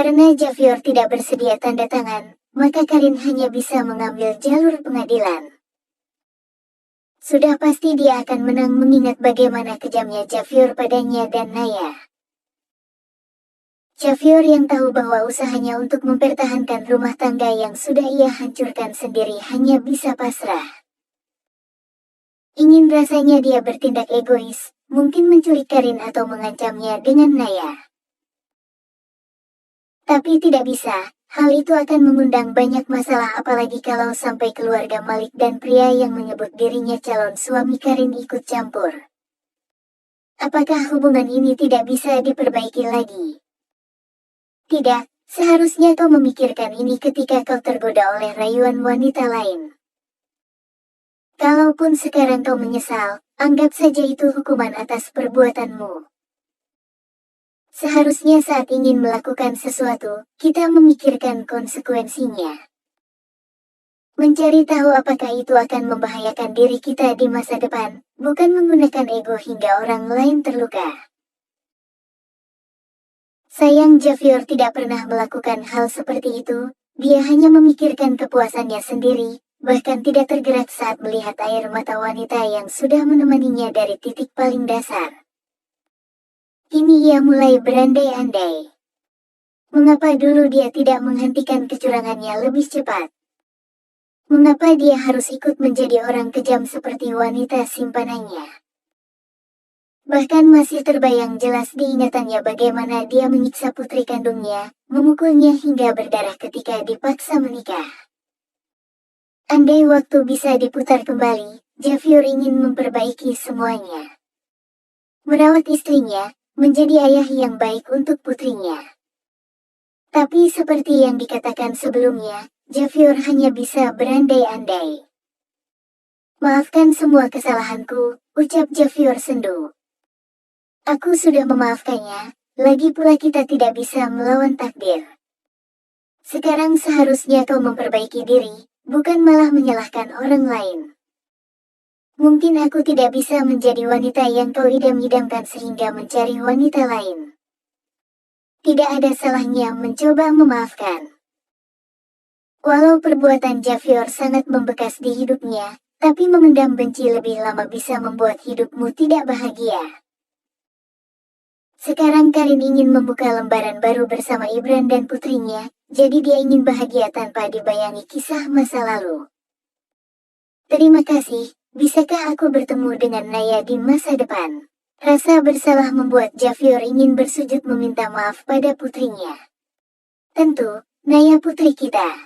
Karena Javier tidak bersedia tanda tangan, maka Karin hanya bisa mengambil jalur pengadilan. Sudah pasti dia akan menang mengingat bagaimana kejamnya Javier padanya dan Naya. Javier yang tahu bahwa usahanya untuk mempertahankan rumah tangga yang sudah ia hancurkan sendiri hanya bisa pasrah. Ingin rasanya dia bertindak egois, mungkin menculik Karin atau mengancamnya dengan Naya. Tapi tidak bisa, hal itu akan mengundang banyak masalah apalagi kalau sampai keluarga Malik dan pria yang menyebut dirinya calon suami Karin ikut campur. Apakah hubungan ini tidak bisa diperbaiki lagi? Tidak, seharusnya kau memikirkan ini ketika kau tergoda oleh rayuan wanita lain. Kalaupun sekarang kau menyesal, anggap saja itu hukuman atas perbuatanmu. Seharusnya saat ingin melakukan sesuatu, kita memikirkan konsekuensinya. Mencari tahu apakah itu akan membahayakan diri kita di masa depan, bukan menggunakan ego hingga orang lain terluka. Sayang Javier tidak pernah melakukan hal seperti itu, dia hanya memikirkan kepuasannya sendiri, bahkan tidak tergerak saat melihat air mata wanita yang sudah menemaninya dari titik paling dasar. Kini ia mulai berandai-andai. Mengapa dulu dia tidak menghentikan kecurangannya lebih cepat? Mengapa dia harus ikut menjadi orang kejam seperti wanita simpanannya? Bahkan masih terbayang jelas di ingatannya bagaimana dia menyiksa putri kandungnya, memukulnya hingga berdarah ketika dipaksa menikah. Andai waktu bisa diputar kembali, Javier ingin memperbaiki semuanya. Merawat istrinya, menjadi ayah yang baik untuk putrinya. Tapi seperti yang dikatakan sebelumnya, Javier hanya bisa berandai-andai. Maafkan semua kesalahanku, ucap Javier sendu. Aku sudah memaafkannya, lagi pula kita tidak bisa melawan takdir. Sekarang seharusnya kau memperbaiki diri, bukan malah menyalahkan orang lain. Mungkin aku tidak bisa menjadi wanita yang kau idam-idamkan sehingga mencari wanita lain. Tidak ada salahnya mencoba memaafkan. Walau perbuatan Javier sangat membekas di hidupnya, tapi memendam benci lebih lama bisa membuat hidupmu tidak bahagia. Sekarang Karin ingin membuka lembaran baru bersama Ibran dan putrinya, jadi dia ingin bahagia tanpa dibayangi kisah masa lalu. Terima kasih, bisakah aku bertemu dengan Naya di masa depan? Rasa bersalah membuat Javier ingin bersujud meminta maaf pada putrinya. Tentu, Naya putri kita.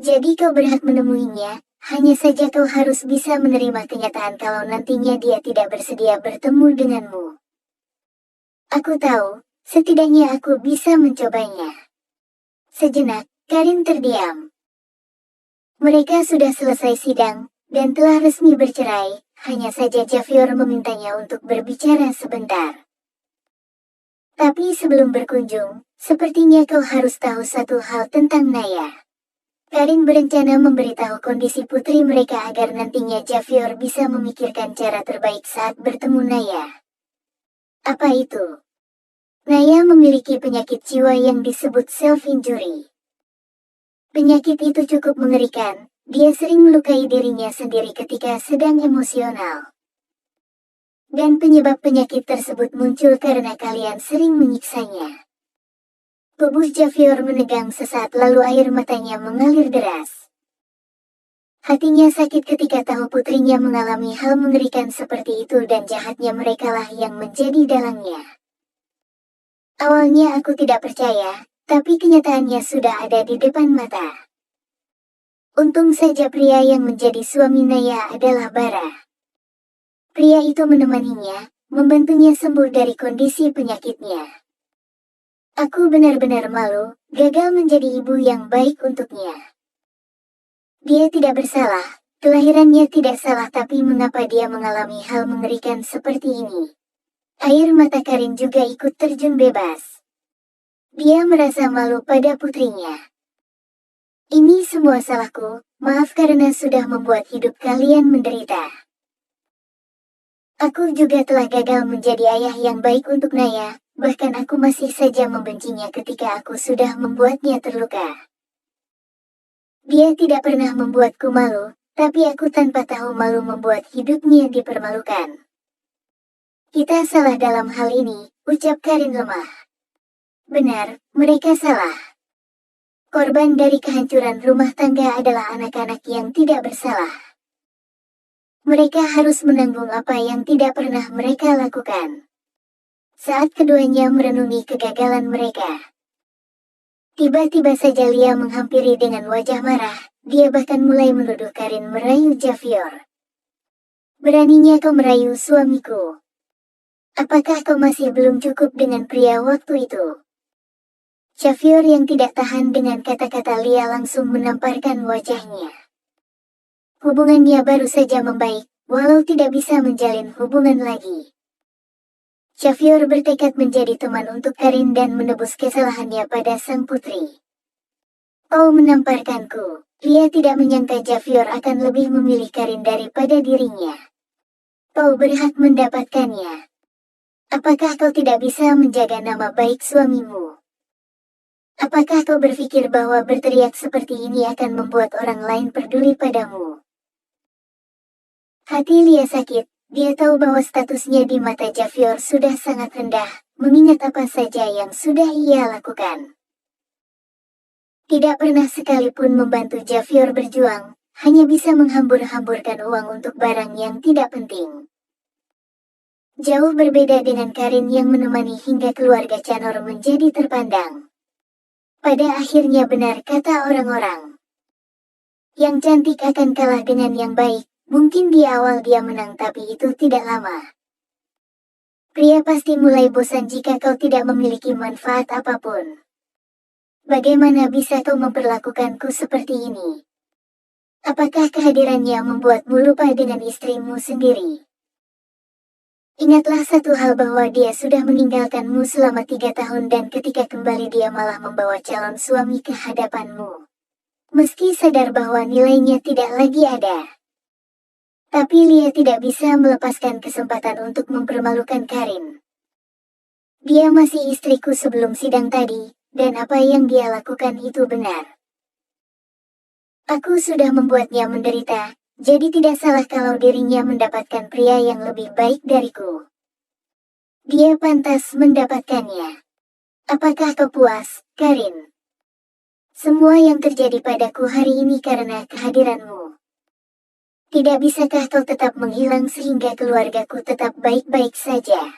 Jadi kau berhak menemuinya, hanya saja kau harus bisa menerima kenyataan kalau nantinya dia tidak bersedia bertemu denganmu. Aku tahu, setidaknya aku bisa mencobanya. Sejenak, Karin terdiam. Mereka sudah selesai sidang, dan telah resmi bercerai, hanya saja Javier memintanya untuk berbicara sebentar. Tapi sebelum berkunjung, sepertinya kau harus tahu satu hal tentang Naya. Karin berencana memberitahu kondisi putri mereka agar nantinya Javier bisa memikirkan cara terbaik saat bertemu Naya. Apa itu? Naya memiliki penyakit jiwa yang disebut self-injury. Penyakit itu cukup mengerikan, dia sering melukai dirinya sendiri ketika sedang emosional. Dan penyebab penyakit tersebut muncul karena kalian sering menyiksanya. Tubuh Javier menegang sesaat lalu air matanya mengalir deras. Hatinya sakit ketika tahu putrinya mengalami hal mengerikan seperti itu dan jahatnya merekalah yang menjadi dalangnya. Awalnya aku tidak percaya, tapi kenyataannya sudah ada di depan mata. Untung saja pria yang menjadi suami Naya adalah Bara. Pria itu menemaninya, membantunya sembuh dari kondisi penyakitnya. Aku benar-benar malu, gagal menjadi ibu yang baik untuknya. Dia tidak bersalah, kelahirannya tidak salah tapi mengapa dia mengalami hal mengerikan seperti ini? Air mata Karin juga ikut terjun bebas. Dia merasa malu pada putrinya. Ini semua salahku, maaf karena sudah membuat hidup kalian menderita. Aku juga telah gagal menjadi ayah yang baik untuk Naya, bahkan aku masih saja membencinya ketika aku sudah membuatnya terluka. Dia tidak pernah membuatku malu, tapi aku tanpa tahu malu membuat hidupnya dipermalukan. Kita salah dalam hal ini, ucap Karin lemah. Benar, mereka salah. Korban dari kehancuran rumah tangga adalah anak-anak yang tidak bersalah. Mereka harus menanggung apa yang tidak pernah mereka lakukan. Saat keduanya merenungi kegagalan mereka, tiba-tiba saja Lia menghampiri dengan wajah marah. Dia bahkan mulai menuduh Karin merayu Javier. Beraninya kau merayu suamiku. Apakah kau masih belum cukup dengan pria waktu itu? Javier yang tidak tahan dengan kata-kata Lia langsung menamparkan wajahnya. Hubungannya baru saja membaik, walau tidak bisa menjalin hubungan lagi. Javier bertekad menjadi teman untuk Karin dan menebus kesalahannya pada sang putri. Kau menamparkanku. Lia tidak menyangka Javier akan lebih memilih Karin daripada dirinya. Kau berhak mendapatkannya. Apakah kau tidak bisa menjaga nama baik suamimu? Apakah kau berpikir bahwa berteriak seperti ini akan membuat orang lain peduli padamu? Hati Lia sakit, dia tahu bahwa statusnya di mata Javier sudah sangat rendah, mengingat apa saja yang sudah ia lakukan. Tidak pernah sekalipun membantu Javier berjuang, hanya bisa menghambur-hamburkan uang untuk barang yang tidak penting. Jauh berbeda dengan Karin yang menemani hingga keluarga Chanor menjadi terpandang. Pada akhirnya benar kata orang-orang. Yang cantik akan kalah dengan yang baik, mungkin di awal dia menang tapi itu tidak lama. Pria pasti mulai bosan jika kau tidak memiliki manfaat apapun. Bagaimana bisa kau memperlakukanku seperti ini? Apakah kehadirannya membuatmu lupa dengan istrimu sendiri? Ingatlah satu hal bahwa dia sudah meninggalkanmu selama 3 tahun dan ketika kembali dia malah membawa calon suami ke hadapanmu. Meski sadar bahwa nilainya tidak lagi ada. Tapi Lia tidak bisa melepaskan kesempatan untuk mempermalukan Karin. Dia masih istriku sebelum sidang tadi, dan apa yang dia lakukan itu benar. Aku sudah membuatnya menderita. Jadi tidak salah kalau dirinya mendapatkan pria yang lebih baik dariku. Dia pantas mendapatkannya. Apakah kau puas, Karin? Semua yang terjadi padaku hari ini karena kehadiranmu. Tidak bisakah kau tetap menghilang sehingga keluargaku tetap baik-baik saja?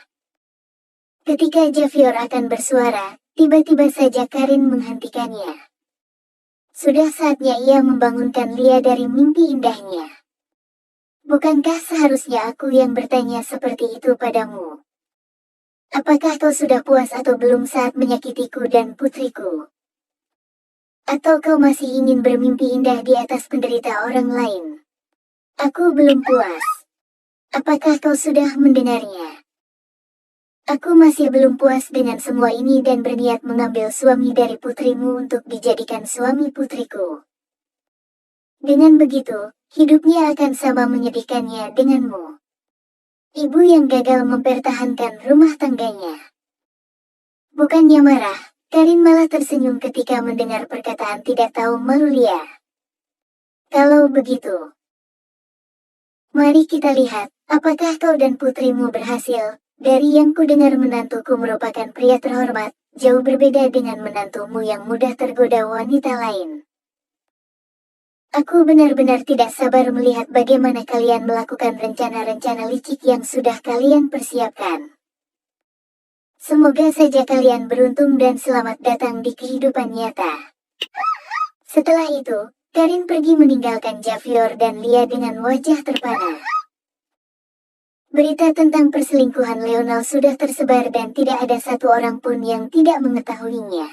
Ketika Javier akan bersuara, tiba-tiba saja Karin menghentikannya. Sudah saatnya ia membangunkan Lia dari mimpi indahnya. Bukankah seharusnya aku yang bertanya seperti itu padamu? Apakah kau sudah puas atau belum saat menyakitiku dan putriku? Atau kau masih ingin bermimpi indah di atas penderita orang lain? Aku belum puas. Apakah kau sudah mendengarnya? Aku masih belum puas dengan semua ini dan berniat mengambil suami dari putrimu untuk dijadikan suami putriku. Dengan begitu, hidupnya akan sama menyedihkannya denganmu. Ibu yang gagal mempertahankan rumah tangganya. Bukannya marah, Karin malah tersenyum ketika mendengar perkataan tidak tahu malu Lia. Kalau begitu, mari kita lihat, apakah kau dan putrimu berhasil. Dari yang kudengar menantuku merupakan pria terhormat, jauh berbeda dengan menantumu yang mudah tergoda wanita lain. Aku benar-benar tidak sabar melihat bagaimana kalian melakukan rencana-rencana licik yang sudah kalian persiapkan. Semoga saja kalian beruntung dan selamat datang di kehidupan nyata. Setelah itu, Karin pergi meninggalkan Javier dan Lia dengan wajah terpana. Berita tentang perselingkuhan Leonel sudah tersebar dan tidak ada satu orang pun yang tidak mengetahuinya.